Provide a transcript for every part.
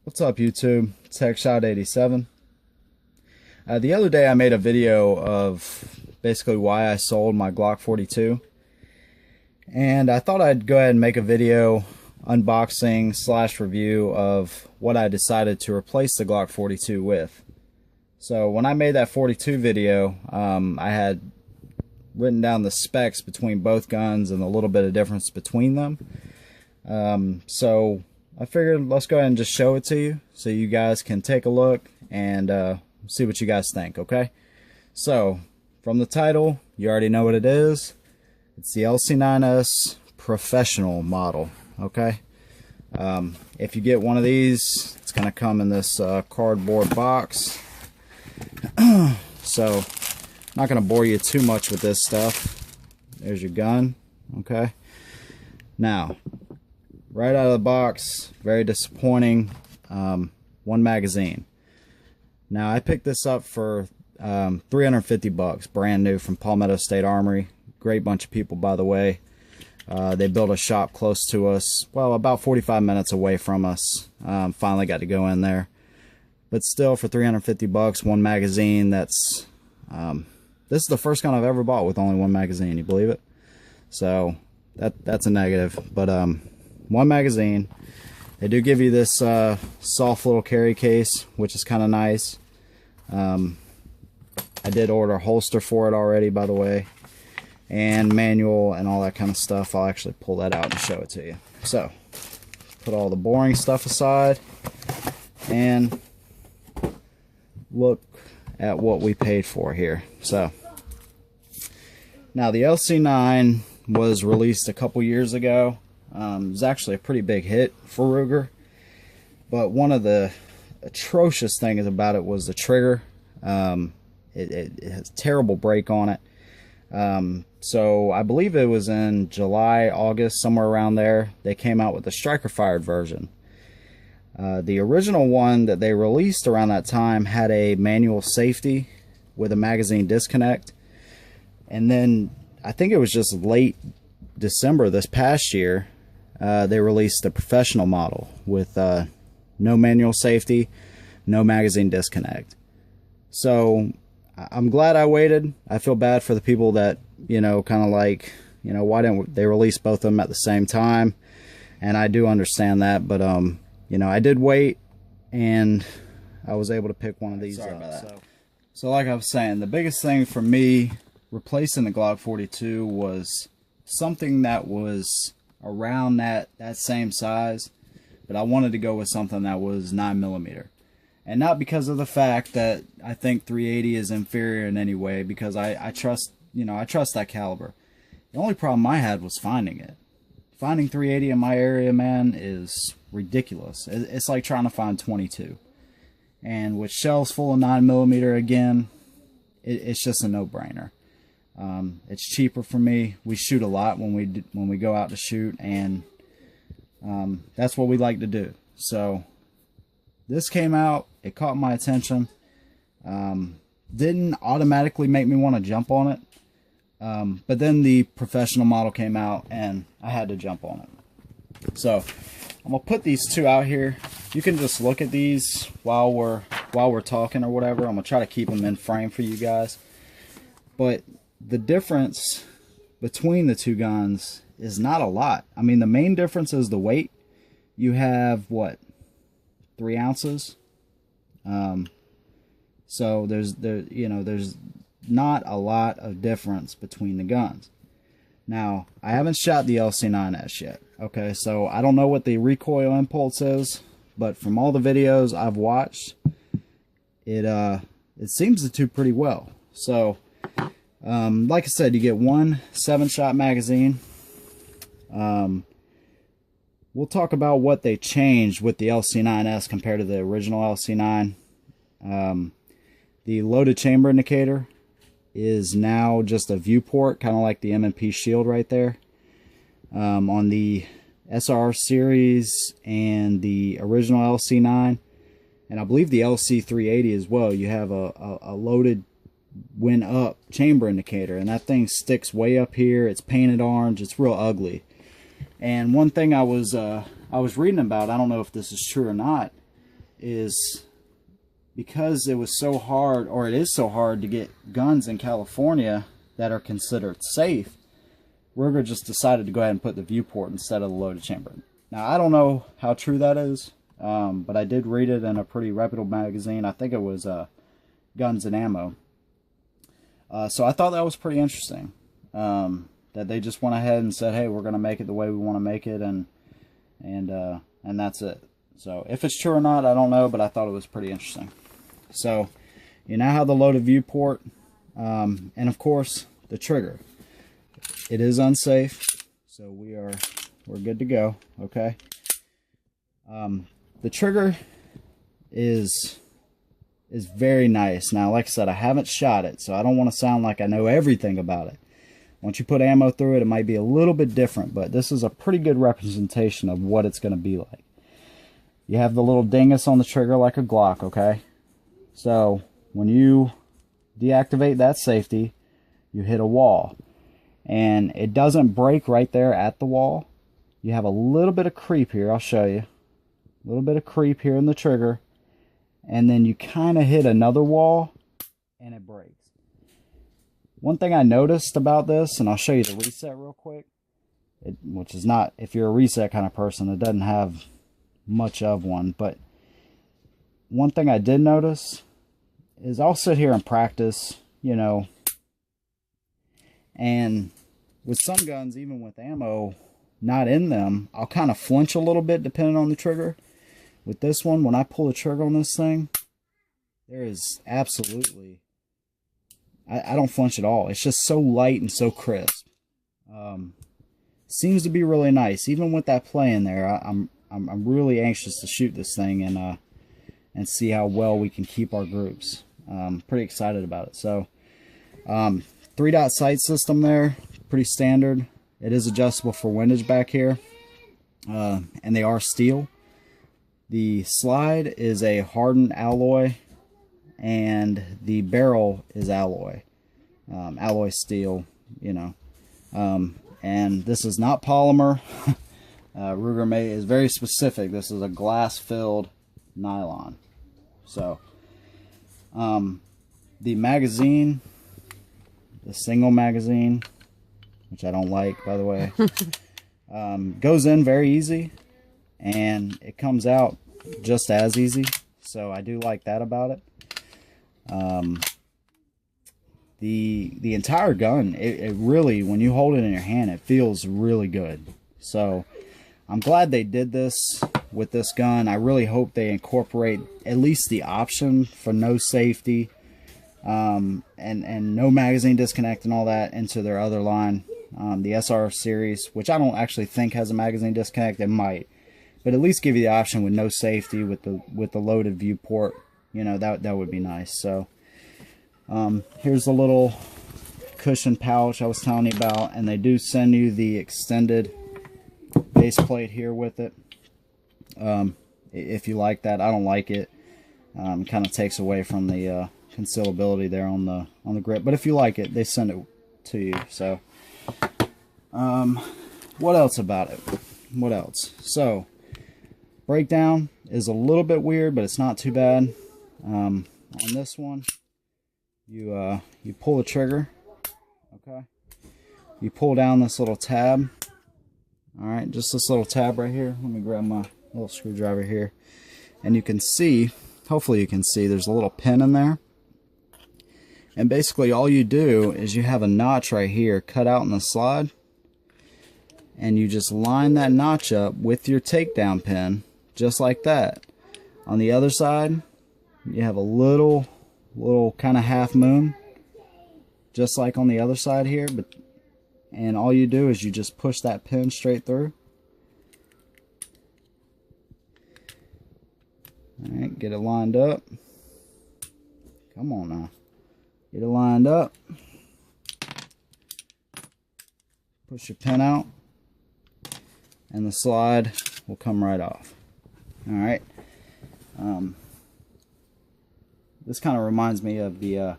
What's up, YouTube? It's Shot87. The other day I made a video of basically why I sold my Glock 42, and I thought I'd go ahead and make a video unboxing / review of what I decided to replace the Glock 42 with. So when I made that 42 video, I had written down the specs between both guns and a little bit of difference between them. So I figured let's go ahead and just show it to you so you guys can take a look and see what you guys think, okay? So from the title, you already know what it is. It's the LC9S professional model, okay? If you get one of these, it's going to come in this cardboard box. So I'm not going to bore you too much with this stuff. There's your gun, okay? Now, right out of the box, very disappointing, one magazine. Now, I picked this up for $350, brand new from Palmetto State Armory. Great bunch of people, by the way. They built a shop close to us, well, about 45 minutes away from us. Finally got to go in there. But still, for $350, one magazine, that's... this is the first gun I've ever bought with only one magazine, you believe it? So, that's a negative. But, one magazine. They do give you this soft little carry case, which is kind of nice. I did order a holster for it already, by the way, and manual and all that kind of stuff. I'll actually pull that out and show it to you. So put all the boring stuff aside and look at what we paid for here. So now the LC9 was released a couple years ago. It was actually a pretty big hit for Ruger, but one of the atrocious things about it was the trigger. It has terrible break on it. So I believe it was in July, August, somewhere around there, they came out with the striker fired version. The original one that they released around that time had a manual safety with a magazine disconnect, and then I think it was just late December this past year, they released the professional model with no manual safety, no magazine disconnect. So I'm glad I waited. I feel bad for the people that, you know, kind of like, you know, why didn't they release both of them at the same time? And I do understand that, but you know, I did wait and I was able to pick one of these up. So like I was saying, the biggest thing for me replacing the Glock 42 was something that was around that same size, but I wanted to go with something that was 9mm, and not because of the fact that I think 380 is inferior in any way, because I trust, you know, I trust that caliber. The only problem I had was finding it. Finding 380 in my area, man, is ridiculous. It's like trying to find 22, and with shells full of 9mm, again, it's just a no-brainer. It's cheaper for me. We shoot a lot when we go out to shoot, and that's what we like to do. So this came out, it caught my attention. Didn't automatically make me want to jump on it, but then the professional model came out and I had to jump on it. So I'm gonna put these two out here. You can just look at these while we're talking or whatever. I'm gonna try to keep them in frame for you guys, but the difference between the two guns is not a lot. I mean, the main difference is the weight. You have, what, 3 ounces? So there's not a lot of difference between the guns. Now, I haven't shot the LC9S yet, okay? So I don't know what the recoil impulse is, but from all the videos I've watched, it seems to do pretty well. So like I said, you get one 7-shot magazine. We'll talk about what they changed with the LC9S compared to the original LC9. The loaded chamber indicator is now just a viewport, kind of like the M&P Shield right there. On the SR series and the original LC9, and I believe the LC380 as well, you have a loaded went up chamber indicator, and that thing sticks way up here. It's painted orange. It's real ugly. And one thing I was reading about, I don't know if this is true or not, is because it was so hard, or it is so hard to get guns in California that are considered safe, Ruger just decided to go ahead and put the viewport instead of the loaded chamber. Now, I don't know how true that is, but I did read it in a pretty reputable magazine. I think it was Guns and Ammo. So I thought that was pretty interesting, that they just went ahead and said, hey, we're going to make it the way we want to make it, and that's it. So if it's true or not, I don't know, but I thought it was pretty interesting. So you now have the loaded viewport, and of course the trigger. It is unsafe, so we're good to go. Okay. The trigger is very nice. Now, like I said, I haven't shot it, so I don't want to sound like I know everything about it. Once you put ammo through it, it might be a little bit different, but this is a pretty good representation of what it's going to be like. You have the little dingus on the trigger like a Glock, okay? So when you deactivate that safety, you hit a wall. And it doesn't break right there at the wall. You have a little bit of creep here. I'll show you. A little bit of creep here in the trigger. And then you kind of hit another wall and it breaks. One thing I noticed about this, and I'll show you the reset real quick, which is not, if you're a reset kind of person, it doesn't have much of one, but one thing I did notice is I'll sit here and practice, you know, and with some guns, even with ammo not in them, I'll kind of flinch a little bit depending on the trigger. With this one, when I pull the trigger on this thing, there is absolutely, I don't flinch at all. It's just so light and so crisp. Seems to be really nice. Even with that play in there, I'm really anxious to shoot this thing and see how well we can keep our groups. Pretty excited about it. So 3-dot sight system there, pretty standard. It is adjustable for windage back here, and they are steel. The slide is a hardened alloy, and the barrel is alloy steel, you know. And this is not polymer. Ruger is very specific. This is a glass-filled nylon. So, the magazine, the single magazine, which I don't like, by the way, goes in very easy, and it comes out just as easy. So I do like that about it. The entire gun, it really, when you hold it in your hand, it feels really good. So I'm glad they did this with this gun. I really hope they incorporate at least the option for no safety, and no magazine disconnect and all that into their other line. The SR series, which I don't actually think has a magazine disconnect. It might, but at least give you the option with no safety with the loaded viewport. You know, that would be nice. So here's the little cushion pouch I was telling you about, and they do send you the extended base plate here with it. If you like that, I don't like it. Kind of takes away from the concealability there on the grip. But if you like it, they send it to you. So what else about it? What else? So breakdown is a little bit weird, but it's not too bad. On this one, you pull the trigger, okay? You pull down this little tab. All right, just this little tab right here. Let me grab my little screwdriver here, and you can see, hopefully you can see, there's a little pin in there. And basically all you do is you have a notch right here cut out in the slide, and you just line that notch up with your takedown pin, just like that. On the other side, you have a little kind of half moon, just like on the other side here, and all you do is you just push that pin straight through. Alright, get it lined up. Come on now. Get it lined up. Push your pin out, and the slide will come right off. Alright. This kind of reminds me of the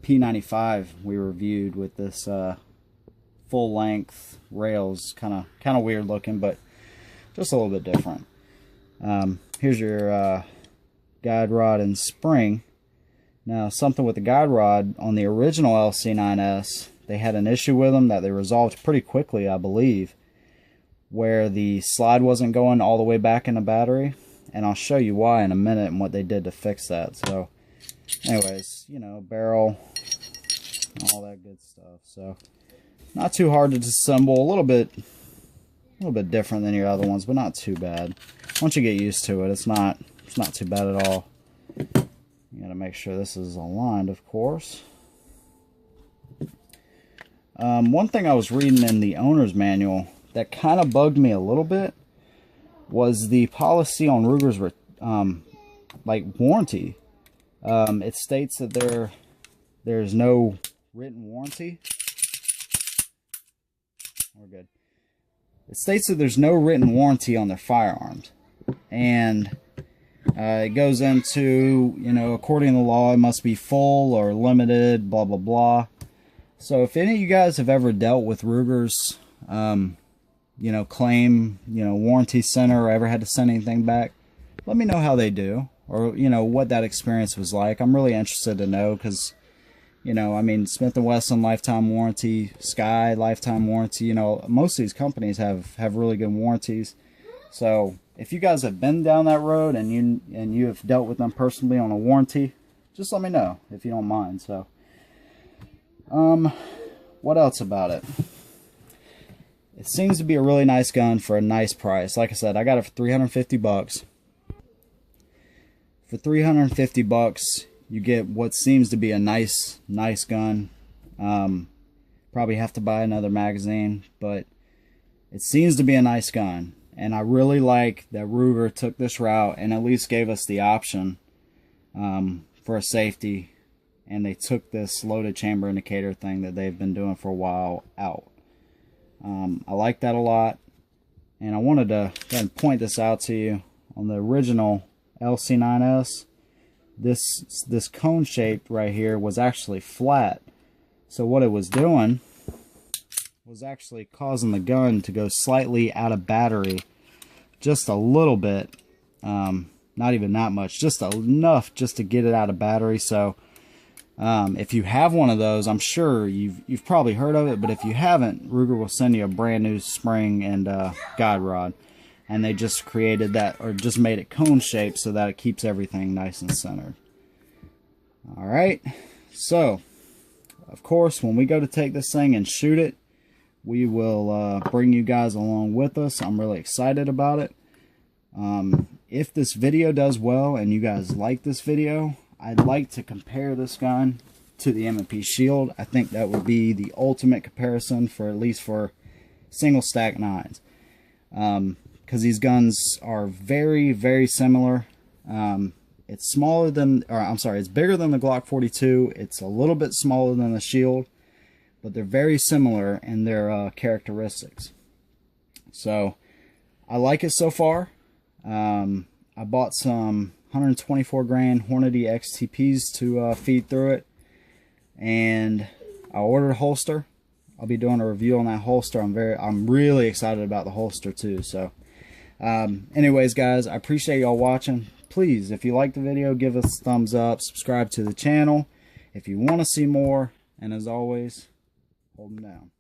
P95 we reviewed with this full length rails. Kind of weird looking, but just a little bit different. here's your guide rod and spring. Now, something with the guide rod on the original LC9S, they had an issue with them that they resolved pretty quickly, I believe, where the slide wasn't going all the way back in the battery, and I'll show you why in a minute and what they did to fix that. So anyways, you know, barrel, all that good stuff. So not too hard to disassemble, a little bit different than your other ones, but not too bad. Once you get used to it, it's not too bad at all. You gotta make sure this is aligned, of course. One thing I was reading in the owner's manual that kind of bugged me a little bit was the policy on Ruger's like warranty. It states that there's no written warranty. We're good. It states that there's no written warranty on their firearms, and it goes into, you know, according to the law, it must be full or limited, blah blah blah. So if any of you guys have ever dealt with Ruger's you know, claim, you know, warranty center, or ever had to send anything back, let me know how they do, or, you know, what that experience was like. I'm really interested to know, because, you know, I mean, Smith & Wesson lifetime warranty, Sky lifetime warranty, you know, most of these companies have really good warranties. So if you guys have been down that road and you have dealt with them personally on a warranty, just let me know if you don't mind. So what else about it? It seems to be a really nice gun for a nice price. Like I said, I got it for 350 bucks. For 350 bucks, you get what seems to be a nice gun. Probably have to buy another magazine, but it seems to be a nice gun. And I really like that Ruger took this route and at least gave us the option for a safety. And they took this loaded chamber indicator thing that they've been doing for a while out. I like that a lot, and I wanted to go ahead and point this out to you. On the original LC9S, this cone shape right here was actually flat, so what it was doing was actually causing the gun to go slightly out of battery, just a little bit, not even that much, just enough just to get it out of battery. So if you have one of those, I'm sure you've probably heard of it, but if you haven't, Ruger will send you a brand new spring and guide rod, and they just created that, or just made it cone shaped so that it keeps everything nice and centered. Alright, so of course when we go to take this thing and shoot it, we will bring you guys along with us. I'm really excited about it. If this video does well and you guys like this video, I'd like to compare this gun to the M&P Shield. I think that would be the ultimate comparison, for at least for single stack 9s. Because these guns are very, very similar. It's smaller than, or I'm sorry, it's bigger than the Glock 42. It's a little bit smaller than the Shield, but they're very similar in their characteristics. So I like it so far. I bought some 124 grain Hornady XTPs to feed through it, and I ordered a holster. I'll be doing a review on that holster. I'm really excited about the holster too. So anyways guys, I appreciate y'all watching. Please, if you like the video, give us a thumbs up, subscribe to the channel if you want to see more, and as always, hold them down.